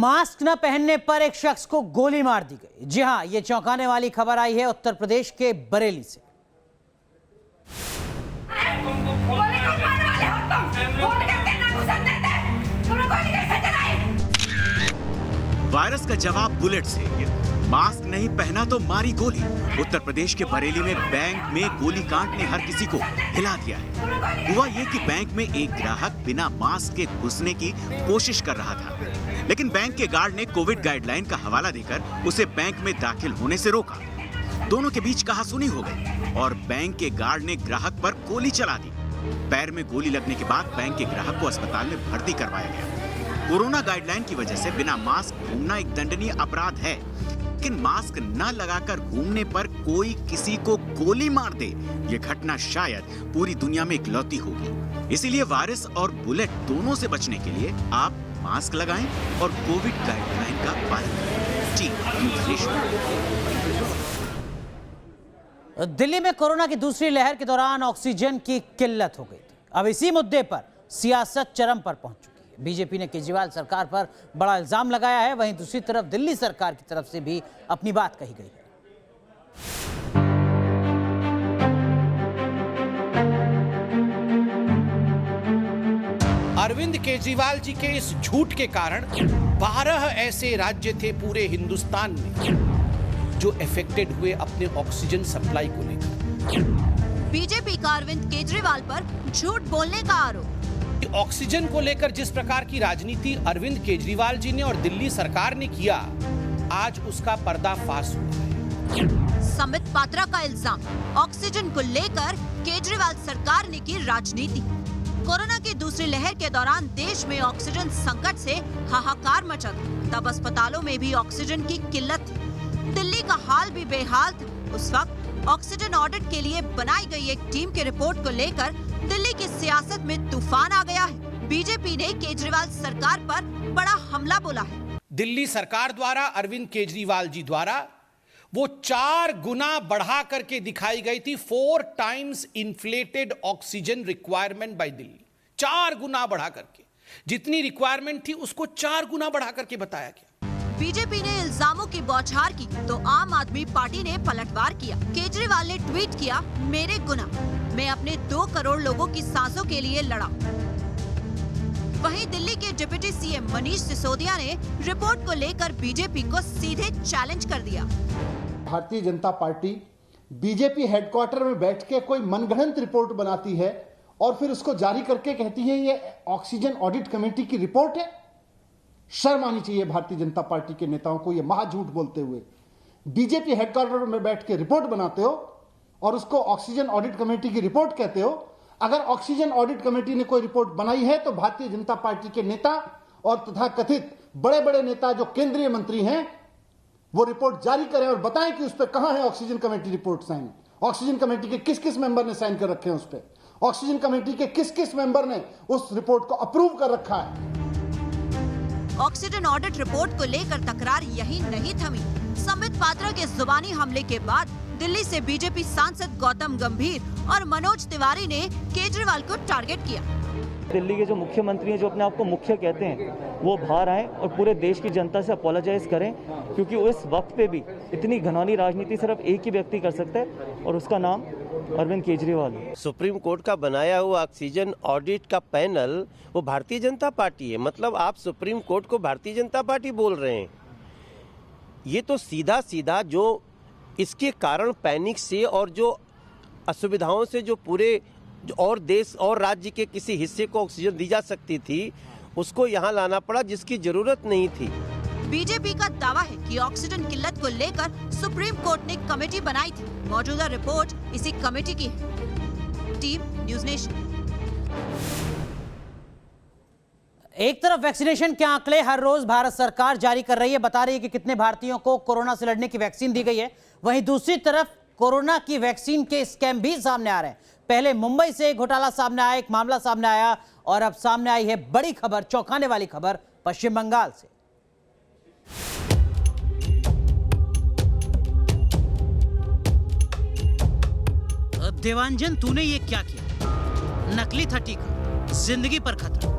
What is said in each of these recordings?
Mask न पहनने पर एक शख्स को गोली मार दी गई। जी हां, यह चौंकाने वाली खबर आई है उत्तर प्रदेश के बरेली से। वायरस का जवाब बुलेट से। मास्क नहीं पहना तो मारी गोली। उत्तर प्रदेश के बरेली में बैंक में गोलीकांड ने हर किसी को हिला दिया है। हुआ ये कि बैंक में एक ग्राहक बिना मास्क के घुसने की कोशिश कर रहा था, लेकिन बैंक के गार्ड ने कोविड गाइडलाइन का हवाला देकर उसे बैंक में दाखिल होने से रोका। दोनों के बीच कहासुनी हो गई और बैंक के गार्ड ने ग्राहक पर गोली चला दी। पैर में गोली लगने के बाद बैंक के ग्राहक को अस्पताल में भर्ती करवाया गया। कोरोना गाइडलाइन की वजह से बिना मास्क घूमना एक दंडनीय अपराध है, लेकिन मास्क न लगाकर घूमने पर कोई किसी को गोली मार दे, ये घटना शायद पूरी दुनिया में इकलौती होगी। इसीलिए वायरस और बुलेट दोनों से बचने के लिए आप मास्क लगाएं और कोविड गाइडलाइन का पालन करें। जी, न्यूज़ नेशन। दिल्ली में कोरोना की दूसरी लहर के दौरान ऑक्सीजन की किल्लत हो गई थी। अब इसी मुद्दे पर सियासत चरम पर पहुंच चुकी है। बीजेपी ने केजरीवाल सरकार पर बड़ा इल्जाम लगाया है, वहीं दूसरी तरफ दिल्ली सरकार की तरफ से भी अपनी बात कही गई है। अरविंद केजरीवाल जी के इस झूठ के कारण 12 ऐसे राज्य थे पूरे हिंदुस्तान में जो अफेक्टेड हुए अपने ऑक्सीजन सप्लाई को लेकर। बीजेपी का अरविंद केजरीवाल पर झूठ बोलने का आरोप। ऑक्सीजन को लेकर जिस प्रकार की राजनीति अरविंद केजरीवाल जी ने और दिल्ली सरकार ने किया, आज उसका पर्दाफाश हुआ है। संबित पात्रा का इल्जाम, ऑक्सीजन को लेकर केजरीवाल सरकार ने की राजनीति। कोरोना की दूसरी लहर के दौरान देश में ऑक्सीजन संकट से हाहाकार मचा था। तब अस्पतालों में भी ऑक्सीजन की किल्लत थी। दिल्ली का हाल भी बेहाल था। उस वक्त ऑक्सीजन ऑडिट के लिए बनाई गई एक टीम की रिपोर्ट को लेकर दिल्ली की सियासत में तूफान आ गया है। बीजेपी ने केजरीवाल सरकार पर बड़ा हमला बोला है। दिल्ली सरकार द्वारा अरविंद केजरीवाल जी द्वारा वो 4 गुना बढ़ा करके दिखाई गई थी 4 times inflated oxygen requirement by Delhi. 4 गुना बढ़ा करके, जितनी रिक्वायरमेंट थी उसको 4 गुना बढ़ा करके बताया गया। बीजेपी ने इल्जामों की बौछार की तो आम आदमी पार्टी ने पलटवार किया। केजरीवाल ने ट्वीट किया, मेरे गुना, मैं अपने 2 करोड़ लोगों की सांसों के लिए लड़ा। वहीं दिल्ली के डिप्टी सीएम मनीष सिसोदिया ने रिपोर्ट को लेकर बीजेपी को सीधे चैलेंज कर दिया। Bharatiya Janata party BJP headquarter में बैठ के कोई मनगढ़ंत रिपोर्ट बनाती है और फिर उसको जारी करके कहती है ये ऑक्सीजन ऑडिट कमेटी की रिपोर्ट है। शर्म आनी चाहिए भारतीय जनता पार्टी के नेताओं को। ये महाझूठ बोलते हुए बीजेपी हेडक्वार्टर में बैठ के रिपोर्ट बनाते हो और उसको ऑक्सीजन ऑडिट कमेटी की रिपोर्ट कहते हो। अगर ऑक्सीजन ऑडिट कमेटी ने कोई रिपोर्ट बनाई है तो भारतीय जनता पार्टी के नेता और तथा कथित बड़े बड़े नेता जो केंद्रीय मंत्री हैं वो रिपोर्ट जारी करें और बताएं कि उस पर कहां है oxygen committee report sign. Oxygen committee के किस किस मेंबर ने साइन कर रखे हैं उस पर? ऑक्सीजन कमेटी के किस किस मेंबर ने उस रिपोर्ट को अप्रूव कर रखा है? ऑक्सीजन ऑडिट रिपोर्ट को लेकर तकरार यही नहीं थमी। संबित पात्रा के जुबानी हमले के बाद दिल्ली से बीजेपी सांसद गौतम गंभीर और मनोज तिवारी ने केजरीवाल को टारगेट किया। दिल्ली के जो मुख्यमंत्री हैं, जो अपने आप को मुख्य कहते हैं, वो बाहर आए और पूरे देश की जनता से अपोलोजाइज करें, क्योंकि उस वक्त पे भी इतनी घिनौनी राजनीति सिर्फ एक ही व्यक्ति कर सकता है और उसका नाम अरविंद केजरीवाल है। सुप्रीम कोर्ट का बनाया हुआ ऑक्सीजन ऑडिट का पैनल वो भारतीय जनता पार्टी है। मतलब आप सुप्रीम कोर्ट को भारतीय जनता पार्टी बोल रहे हैं। ये तो सीधा सीधा जो इसके कारण पैनिक से और जो असुविधाओं से जो पूरे और देश और राज्य के किसी हिस्से को ऑक्सीजन दी जा सकती थी, उसको यहाँ लाना पड़ा जिसकी जरूरत नहीं थी। बीजेपी का दावा है कि ऑक्सीजन किल्लत को लेकर सुप्रीम कोर्ट ने कमेटी बनाई थी। मौजूदा रिपोर्ट इसी कमेटी की है। Team news nation. एक तरफ वैक्सीनेशन के आंकड़े हर रोज भारत सरकार जारी कर रही है, बता रही है कि कितने भारतीयों को कोरोना से लड़ने की वैक्सीन दी गई है। वहीं दूसरी तरफ कोरोना की वैक्सीन के स्कैम भी सामने आ रहे हैं। पहले मुंबई से घोटाला सामने आया, एक मामला सामने आया और अब सामने आई है बड़ी खबर, चौंकाने वाली खबर पश्चिम बंगाल से। देवांजन, तूने ये क्या किया? नकली था टीका, जिंदगी पर खतरा।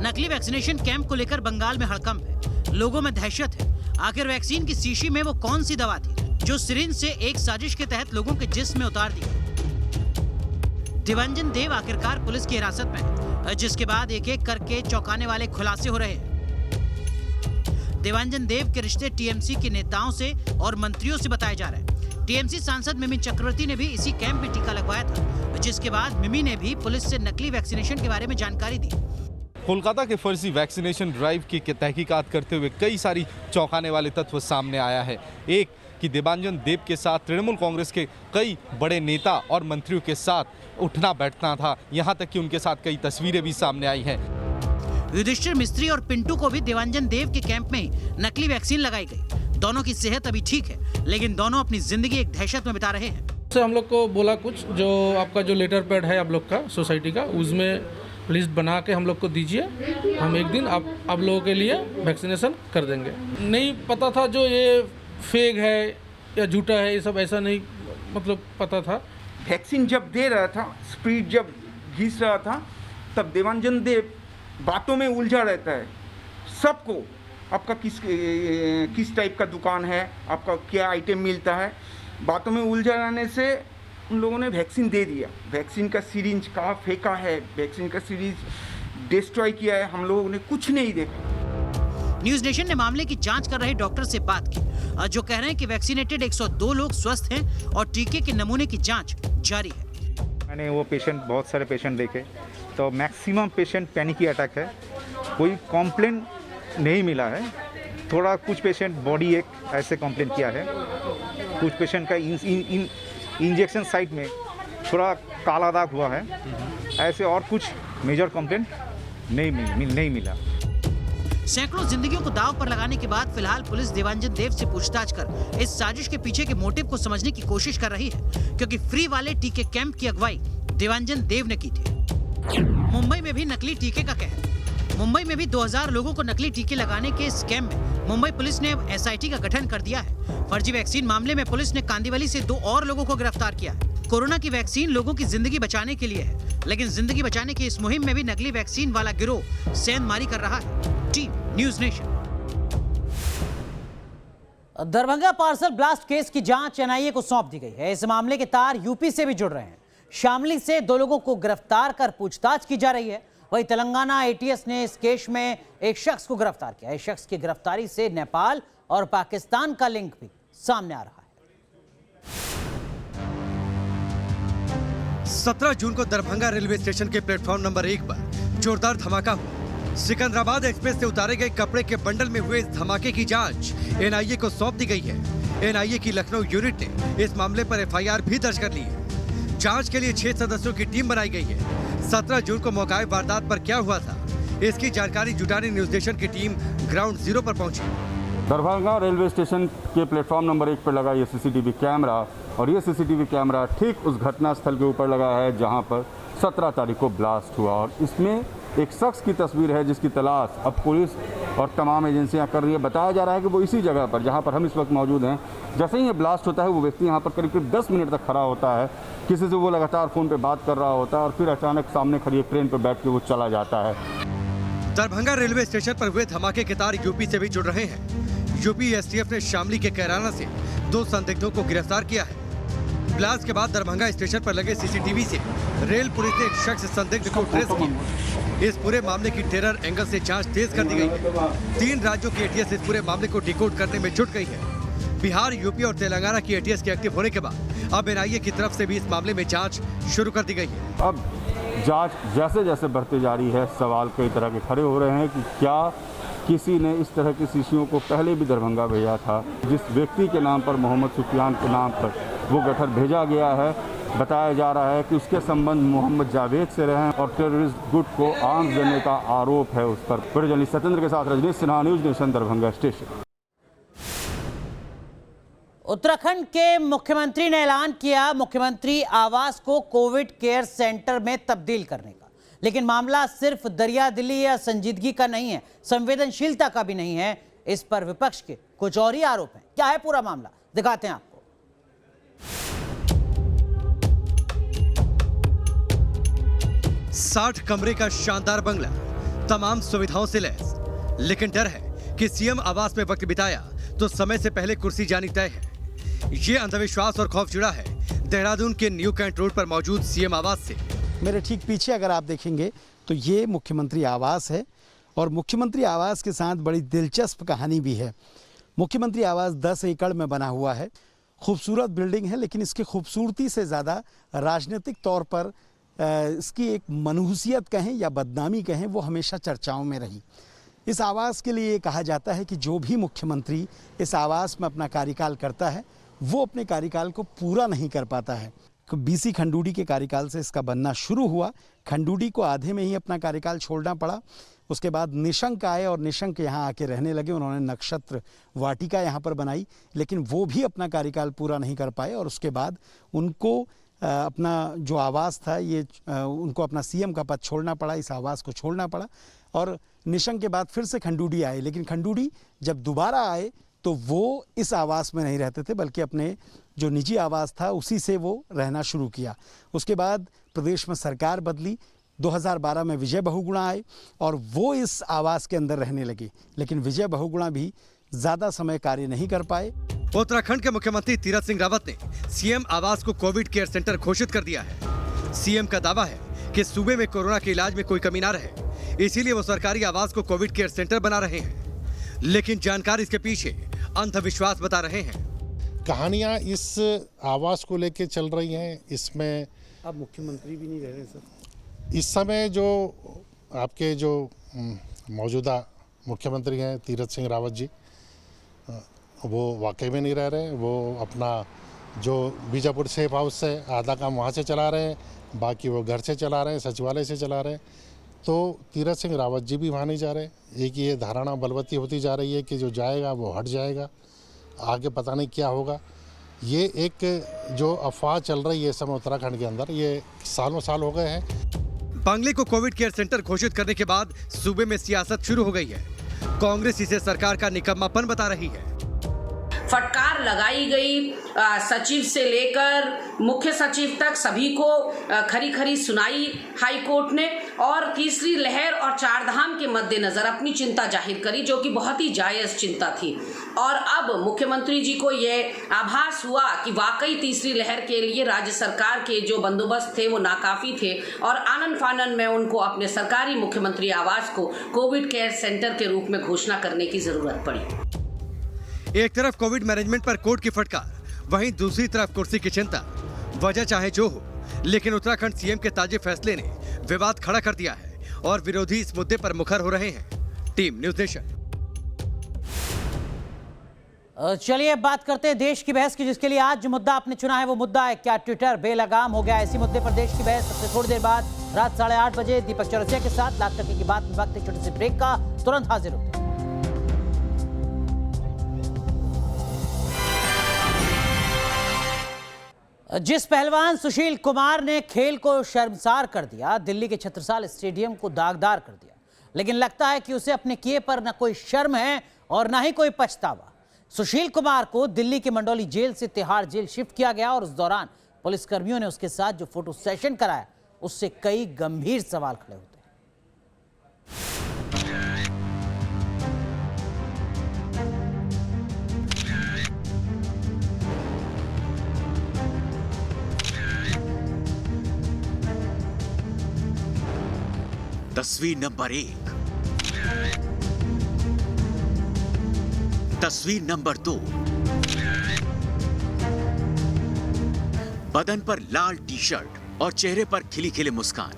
नकली वैक्सीनेशन कैंप को लेकर बंगाल में हड़कंप है। लोगों में दहशत है। आखिर वैक्सीन की शीशी में वो कौन सी दवा थी जो सिरिंज से एक साजिश के तहत लोगों के जिस्म में उतार दी? देवांजन देव आखिरकार पुलिस की हिरासत में है, जिसके बाद एक एक करके चौंकाने वाले खुलासे हो रहे हैं। देवांजन देव के रिश्ते टीएमसी के नेताओं से और मंत्रियों से बताए जा रहे हैं। टीएमसी सांसद मिमी चक्रवर्ती ने भी इसी कैंप में टीका लगवाया था, जिसके बाद मिमी ने भी पुलिस से नकली वैक्सीनेशन के बारे में जानकारी दी। कोलकाता के फर्जी वैक्सीनेशन ड्राइव की तहकीकात करते हुए कई सारी चौंकाने वाले तत्व सामने आया है। एक कि देवांजन देव के साथ तृणमूल कांग्रेस के कई बड़े नेता और मंत्रियों के साथ उठना बैठना था, यहाँ तक कि उनके साथ कई तस्वीरें भी सामने आई हैं। युधिष्ठिर मिस्त्री और पिंटू को भी देवांजन देव के कैंप में नकली वैक्सीन लगाई गई। दोनों की सेहत अभी ठीक है, लेकिन दोनों अपनी जिंदगी एक दहशत में बिता रहे हैं। हम लोग को बोला कुछ जो आपका जो लेटर पैड है आप लोग का सोसाइटी का, उसमें लिस्ट बना के हम लोग को दीजिए, हम एक दिन आप लोगों के लिए वैक्सीनेशन कर देंगे। नहीं पता था जो ये फेक है या झूठा है, ये सब ऐसा नहीं मतलब पता था। वैक्सीन जब दे रहा था, स्पीड जब घिस रहा था, तब देवांजन देव बातों में उलझा रहता है। सबको आपका किस टाइप का दुकान है, आपका क्या आइटम मिलता है, बातों में उलझा रहने से उन लोगों ने वैक्सीन दे दिया। वैक्सीन का सिरिंज कहाँ फेंका है, वैक्सीन का सिरिंज डिस्ट्रॉय किया है, हम लोगों ने कुछ नहीं देखा। न्यूज नेशन ने मामले की जांच कर रहे डॉक्टर से बात की, जो कह रहे हैं कि वैक्सीनेटेड 102 लोग स्वस्थ हैं और टीके के नमूने की जांच जारी है। मैंने वो पेशेंट, बहुत सारे पेशेंट देखे, तो मैक्सिमम पेशेंट पैनिकी अटैक है, कोई कॉम्प्लेन नहीं मिला है। थोड़ा कुछ पेशेंट बॉडी एक ऐसे कॉम्प्लेन किया है, कुछ पेशेंट का इंजेक्शन साइट में थोड़ा काला दाग हुआ है, ऐसे और कुछ मेजर कॉम्प्लेन नहीं मिला। सैकड़ों जिंदगियों को दांव पर लगाने के बाद फिलहाल पुलिस देवांजन देव से पूछताछ कर इस साजिश के पीछे के मोटिव को समझने की कोशिश कर रही है, क्योंकि फ्री वाले टीके कैंप की अगुवाई देवांजन देव ने की थी। मुंबई में भी नकली टीके का कहर। मुंबई में भी 2000 लोगों को नकली टीके लगाने के स्कैम में मुंबई पुलिस ने अब एसआईटी का गठन कर दिया है। फर्जी वैक्सीन मामले में पुलिस ने कांदिवली से 2 और लोगों को गिरफ्तार किया है। कोरोना की वैक्सीन लोगों की जिंदगी बचाने के लिए है, लेकिन जिंदगी बचाने की इस मुहिम में भी नकली वैक्सीन वाला गिरोह सेंधमारी कर रहा है। Team news Nation. Darbhanga parcel blast case की जांच एनआईए को सौंप दी गई है। इस मामले के तार यूपी से भी जुड़ रहे हैं। शामली से 2 लोगों को गिरफ्तार कर पूछताछ की जा रही है। वहीं तेलंगाना एटीएस ने इस केस में एक शख्स को गिरफ्तार किया। इस शख्स की गिरफ्तारी से नेपाल और पाकिस्तान का लिंक भी सामने आ रहा है। 17 जून को दरभंगा रेलवे स्टेशन के प्लेटफॉर्म नंबर 1 पर जोरदार धमाका हुआ। सिकंदराबाद एक्सप्रेस से उतारे गए कपड़े के बंडल में हुए इस धमाके की जांच एनआईए को सौंप दी गई है। एनआईए की लखनऊ यूनिट ने इस मामले पर एफआईआर भी दर्ज कर ली है। जांच के लिए 6 सदस्यों की टीम बनाई गई है। 17 जून को मौके वारदात पर क्या हुआ था, इसकी जानकारी जुटाने न्यूज नेशन की टीम ग्राउंड जीरो पर पहुंची। दरभंगा रेलवे स्टेशन के प्लेटफॉर्म नंबर 1 पर लगा ये सीसीटीवी कैमरा, और ये सीसीटीवी कैमरा ठीक उस घटना स्थल के ऊपर लगा है जहां पर 17 तारीख को ब्लास्ट हुआ। और इसमें एक शख्स की तस्वीर है जिसकी तलाश अब पुलिस और तमाम एजेंसियां कर रही है। बताया जा रहा है कि वो इसी जगह पर जहां पर हम इस वक्त मौजूद हैं, जैसे ही ये ब्लास्ट होता है वो व्यक्ति यहां पर करीब 10 मिनट तक खड़ा होता है। किसी से वो लगातार फ़ोन पे बात कर रहा होता है और फिर अचानक सामने खड़ी एक ट्रेन पर बैठ के वो चला जाता है। दरभंगा रेलवे स्टेशन पर हुए धमाके के तार यूपी से भी जुड़ रहे हैं। यूपी एसटीएफ ने शामली के कैराना से 2 संदिग्धों को गिरफ्तार किया है। ब्लास्ट के बाद दरभंगा स्टेशन पर लगे सीसीटीवी से रेल पुलिस ने एक शख्स संदिग्ध को ट्रेस किया। इस पूरे मामले की टेरर एंगल से जांच तेज कर दी गई है। 3 राज्यों की एटीएस इस पूरे मामले को डिकोड करने में जुट गई है। बिहार, यूपी और तेलंगाना की एटीएस के एक्टिव होने के बाद अब एनआईए की तरफ से भी इस मामले में जांच शुरू कर दी गई है। अब जांच जैसे जैसे बढ़ती जा रही है, सवाल कई तरह के खड़े हो रहे हैं कि क्या किसी ने इस तरह की शीशियों को पहले भी दरभंगा भेजा था। जिस व्यक्ति के नाम पर, मोहम्मद सुफियान के नाम पर वो गठर भेजा गया है, बताया जा रहा है कि उसके संबंध मोहम्मद जावेद से रहे और टेररिस्ट गुट को आर्म्स देने का आरोप है उस पर। जर्नलिस्ट सत्येंद्र के साथ Rajnish Sinha, News Nation, Darbhanga station. Uttarakhand के मुख्यमंत्री ने ऐलान किया मुख्यमंत्री आवास को कोविड केयर सेंटर में तब्दील करने का। लेकिन मामला सिर्फ दरियादिली या संजीदगी का नहीं है, संवेदनशीलता का भी नहीं है। इस पर विपक्ष के कुछ और ही आरोप हैं। क्या है पूरा मामला, दिखाते हैं आपको। 60 कमरे का शानदार बंगला, तमाम सुविधाओं से लैस, लेकिन डर है कि सीएम आवास में वक्त बिताया तो समय से पहले कुर्सी जानी तय है। ये अंधविश्वास और खौफ जुड़ा है देहरादून के न्यू कैंट रोड पर मौजूद सीएम आवास से। मेरे ठीक पीछे अगर आप देखेंगे तो ये मुख्यमंत्री आवास है और मुख्यमंत्री आवास के साथ बड़ी दिलचस्प कहानी भी है। मुख्यमंत्री आवास 10 एकड़ में बना हुआ है, खूबसूरत बिल्डिंग है, लेकिन इसकी खूबसूरती से ज़्यादा राजनीतिक तौर पर इसकी एक मनहूसियत कहें या बदनामी कहें, वो हमेशा चर्चाओं में रही। इस आवास के लिए कहा जाता है कि जो भी मुख्यमंत्री इस आवास में अपना कार्यकाल करता है वो अपने कार्यकाल को पूरा नहीं कर पाता है। बीसी खंडूड़ी के कार्यकाल से इसका बनना शुरू हुआ, खंडूड़ी को आधे में ही अपना कार्यकाल छोड़ना पड़ा। उसके बाद निशंक आए और निशंक यहाँ आके रहने लगे, उन्होंने नक्षत्र वाटिका यहाँ पर बनाई, लेकिन वो भी अपना कार्यकाल पूरा नहीं कर पाए और उसके बाद उनको अपना जो आवास था उनको अपना सीएम का पद छोड़ना पड़ा, इस आवास को छोड़ना पड़ा। और निशंक के बाद फिर से खंडूड़ी आए, लेकिन खंडूड़ी जब दोबारा आए तो वो इस आवास में नहीं रहते थे, बल्कि अपने जो निजी आवास था उसी से वो रहना शुरू किया। उसके बाद प्रदेश में सरकार बदली, 2012 में विजय बहुगुणा आए और वो इस आवास के अंदर रहने लगे, लेकिन विजय बहुगुणा भी ज़्यादा समय कार्य नहीं कर पाए। उत्तराखंड के मुख्यमंत्री तीरथ सिंह रावत ने सीएम आवास को कोविड केयर सेंटर घोषित कर दिया है। सीएम का दावा है कि सूबे में कोरोना के इलाज में कोई कमी ना रहे, इसीलिए वो सरकारी आवास को कोविड केयर सेंटर बना रहे हैं। लेकिन जानकार इसके पीछे अंधविश्वास बता रहे हैं। कहानियां इस आवास को लेके चल रही हैं। इसमें अब मुख्यमंत्री भी नहीं रह रहे सर। इस समय जो आपके जो मौजूदा मुख्यमंत्री हैं तीरथ सिंह रावत जी, वो वाकई में नहीं रह रहे। वो अपना जो बीजापुर सेफ हाउस से आधा काम वहाँ से चला रहे हैं, बाकी वो घर से चला रहे हैं, सचिवालय से चला रहे हैं। तो तीरथ सिंह रावत जी भी वहाँ नहीं जा रहे। एक ये धारणा बलवती होती जा रही है कि जो जाएगा वो हट जाएगा, आगे पता नहीं क्या होगा। ये एक जो अफवाह चल रही है इस समय उत्तराखंड के अंदर, ये सालों साल हो गए हैं। बांग्ले को कोविड केयर सेंटर घोषित करने के बाद सूबे में सियासत शुरू हो गई है। कांग्रेस इसे सरकार का निकम्मापन बता रही है। फटकार लगाई गई, सचिव से लेकर मुख्य सचिव तक सभी को खरी खरी सुनाई हाई कोर्ट ने, और तीसरी लहर और चारधाम के मद्देनजर अपनी चिंता जाहिर करी, जो कि बहुत ही जायज चिंता थी। और अब मुख्यमंत्री जी को यह आभास हुआ कि वाकई तीसरी लहर के लिए राज्य सरकार के जो बंदोबस्त थे वो नाकाफी थे, और आनन फानन में उनको अपने सरकारी मुख्यमंत्री आवास को कोविड केयर सेंटर के रूप में घोषणा करने की जरूरत पड़ी। एक तरफ कोविड मैनेजमेंट पर कोर्ट की फटकार, वहीं दूसरी तरफ कुर्सी की चिंता। वजह चाहे जो हो, लेकिन उत्तराखंड सीएम के ताजे फैसले ने विवाद खड़ा कर दिया है और विरोधी इस मुद्दे पर मुखर हो रहे हैं। Team news nation. चलिए अब बात करते हैं देश की बहस की, जिसके लिए आज जो मुद्दा आपने चुना है वो मुद्दा है क्या ट्विटर बेलगाम हो गया। इसी मुद्दे पर देश की बहस सबसे थोड़ी देर बाद रात 8:30 बजे दीपक चौरसिया के साथ लाख टके की बात में वक्त एक छोटे से ब्रेक का, तुरंत हाजिर होते हैं। जिस पहलवान सुशील कुमार ने खेल को शर्मसार कर दिया, दिल्ली के छत्रसाल स्टेडियम को दागदार कर दिया, लेकिन लगता है कि उसे अपने किए पर न कोई शर्म है और न ही कोई पछतावा। सुशील कुमार को दिल्ली के मंडौली जेल से तिहाड़ जेल शिफ्ट किया गया और उस दौरान पुलिसकर्मियों ने उसके साथ जो फोटो सेशन कराया, उससे कई गंभीर सवाल खड़े होते हैं। तस्वीर नंबर 1, तस्वीर नंबर 2, बदन पर लाल टी शर्ट और चेहरे पर खिली खिली मुस्कान।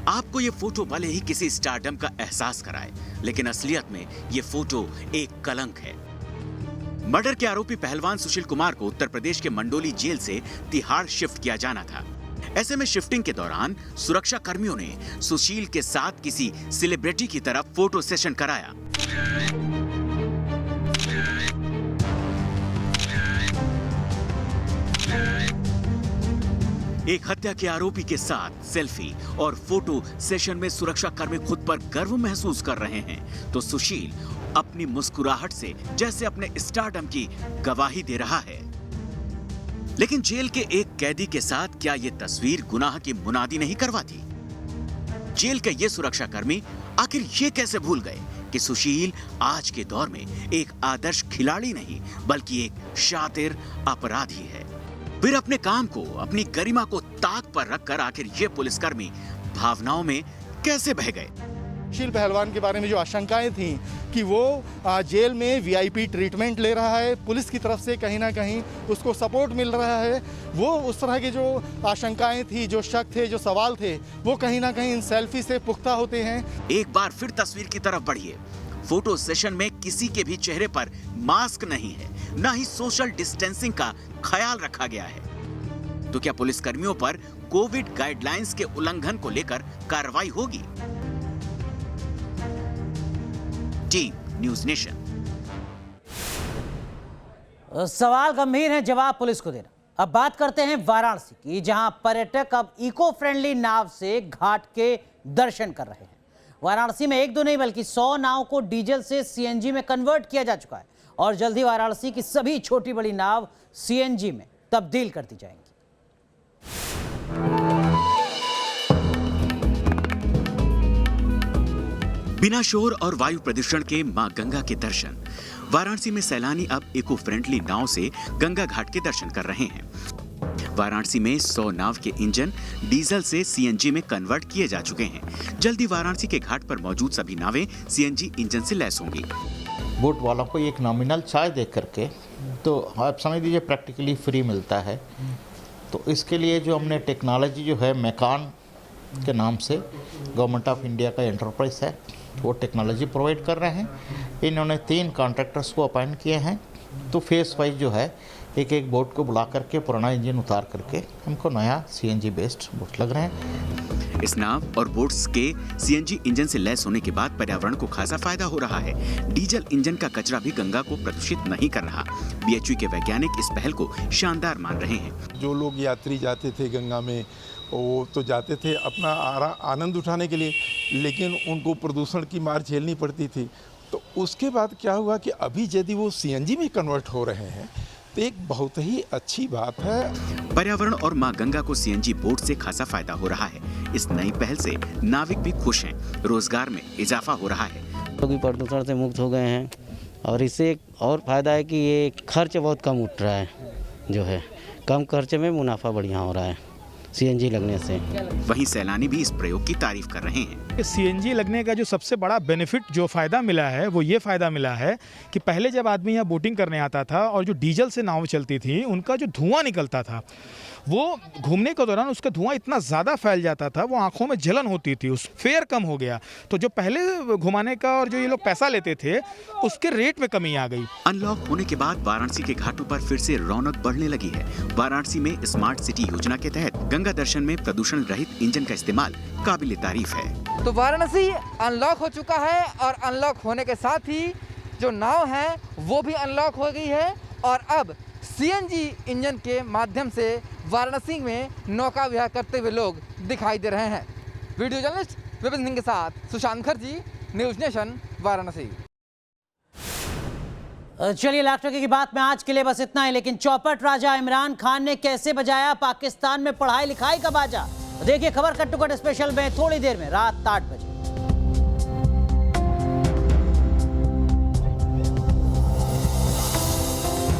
आपको ये फोटो भले ही किसी स्टारडम का एहसास कराए, लेकिन असलियत में ये फोटो एक कलंक है। मर्डर के आरोपी पहलवान सुशील कुमार को उत्तर प्रदेश के मंडोली जेल से तिहाड़ शिफ्ट किया जाना था। ऐसे में शिफ्टिंग के दौरान सुरक्षा कर्मियों ने सुशील के साथ किसी सेलिब्रिटी की तरफ फोटो सेशन कराया। एक हत्या के आरोपी के साथ सेल्फी और फोटो सेशन में सुरक्षा कर्मी खुद पर गर्व महसूस कर रहे हैं, तो सुशील अपनी मुस्कुराहट से जैसे अपने स्टारडम की गवाही दे रहा है। लेकिन जेल के एक कैदी के साथ क्या यह तस्वीर गुनाह की मुनादी नहीं करवाती? जेल के ये सुरक्षा कर्मी आखिर ये कैसे भूल गए कि सुशील आज के दौर में एक आदर्श खिलाड़ी नहीं बल्कि एक शातिर अपराधी है। फिर अपने काम को, अपनी गरिमा को ताक पर रखकर आखिर ये पुलिसकर्मी भावनाओं में कैसे बह गए? सुशील पहलवान के बारे में जो आशंकाएं थी कि वो जेल में वीआईपी ट्रीटमेंट ले रहा है, पुलिस की तरफ से कहीं ना कहीं उसको सपोर्ट मिल रहा है, वो उस तरह की जो आशंकाएं थी, जो शक थे, जो सवाल थे, वो कहीं ना कहीं इन सेल्फी से पुख्ता होते हैं। एक बार फिर तस्वीर की तरफ बढ़िए। फोटो सेशन में किसी के भी चेहरे पर मास्क नहीं है, ना ही सोशल डिस्टेंसिंग का ख्याल रखा गया है। तो क्या पुलिसकर्मियों पर कोविड गाइडलाइंस के उल्लंघन को लेकर कार्रवाई होगी? Team news nation. सवाल गंभीर है, जवाब पुलिस को देना। अब बात करते हैं वाराणसी की, जहां पर्यटक अब इको फ्रेंडली नाव से घाट के दर्शन कर रहे हैं। वाराणसी में एक दो नहीं बल्कि 100 नाव को डीजल से सीएनजी में कन्वर्ट किया जा चुका है और जल्द ही वाराणसी की सभी छोटी बड़ी नाव सीएनजी में तब्दील कर दी जाएंगी। बिना शोर और वायु प्रदूषण के मां गंगा के दर्शन। वाराणसी में सैलानी अब इको फ्रेंडली नाव से गंगा घाट के दर्शन कर रहे हैं। वाराणसी में 100 नाव के इंजन डीजल से सीएनजी में कन्वर्ट किए जा चुके हैं। जल्दी वाराणसी के घाट पर मौजूद सभी नावें सीएनजी इंजन से लैस होंगी। बोट वालों को एक नॉमिनल चार्ज दे करके, तो आप समझ लीजिए प्रैक्टिकली फ्री मिलता है। तो इसके लिए जो हमने टेक्नोलॉजी जो है मैकान के नाम से गवर्नमेंट ऑफ इंडिया का एंटरप्राइज है, वो टेक्नोलॉजी प्रोवाइड कर रहे हैं। इन्होंने 3 कॉन्ट्रैक्टर्स को अपॉइंट किए हैं। तो फेस वाइज जो है एक एक बोट को बुला करके पुराना इंजन उतार करके हमको नया सीएनजी बेस्ड बोट लग रहे हैं। इस नाव और बोट्स के सीएनजी इंजन से लैस होने के बाद पर्यावरण को खासा फायदा हो रहा है। डीजल इंजन का कचरा भी गंगा को प्रदूषित नहीं कर रहा। बीएचयू के वैज्ञानिक इस पहल को शानदार मान रहे हैं। जो लोग यात्री जाते थे गंगा में, वो तो जाते थे अपना आनंद उठाने के लिए, लेकिन उनको प्रदूषण की मार झेलनी पड़ती थी। तो उसके बाद क्या हुआ कि अभी यदि वो सीएनजी में कन्वर्ट हो रहे हैं तो एक बहुत ही अच्छी बात है। पर्यावरण और मां गंगा को सीएनजी बोट से खासा फायदा हो रहा है। इस नई पहल से नाविक भी खुश हैं। रोजगार में इजाफा हो रहा है। लोग भी प्रदूषण से मुक्त हो गए हैं और इससे एक और फायदा है कि ये खर्च बहुत कम उठ रहा है, जो है कम खर्चे में मुनाफा बढ़िया हो रहा है सीएनजी लगने से। वहीं सैलानी भी इस प्रयोग की तारीफ कर रहे हैं। सीएनजी लगने का जो सबसे बड़ा बेनिफिट, जो फ़ायदा मिला है, वो ये फ़ायदा मिला है कि पहले जब आदमी यहाँ बोटिंग करने आता था और जो डीजल से नाव चलती थी, उनका जो धुआं निकलता था, वो घूमने के दौरान उसका धुआं इतना ज़्यादा फैल जाता था, वो आंखों में जलन होती थी, उस फेयर कम हो गया। तो जो पहले घुमाने का और जो ये लोग पैसा लेते थे, उसके रेट में कमी आ गई। अनलॉक होने के बाद वाराणसी के घाटों पर फिर से रौनक बढ़ने लगी है। वाराणसी में स्मार्ट सिटी योजना के तहत गंगा दर्शन में प्रदूषण रहित इंजन का इस्तेमाल काबिले तारीफ है। तो वाराणसी अनलॉक हो चुका है और अनलॉक होने के साथ ही जो नाव है वो भी अनलॉक हो गई है और अब सीएनजी इंजन के माध्यम से वाराणसी में नौका विहार करते हुए लोग दिखाई दे रहे हैं। वीडियो जर्नलिस्ट विपिन सिंह के साथ सुशांत मुखर्जी, न्यूज़ नेशन, वाराणसी। चलिए लाख टके की बात में आज के लिए बस इतना ही। लेकिन चौपट राजा इमरान खान ने कैसे बजाया पाकिस्तान में पढ़ाई लिखाई का बाजा, देखिए खबर कट टू कट स्पेशल में थोड़ी देर में रात 8 बजे।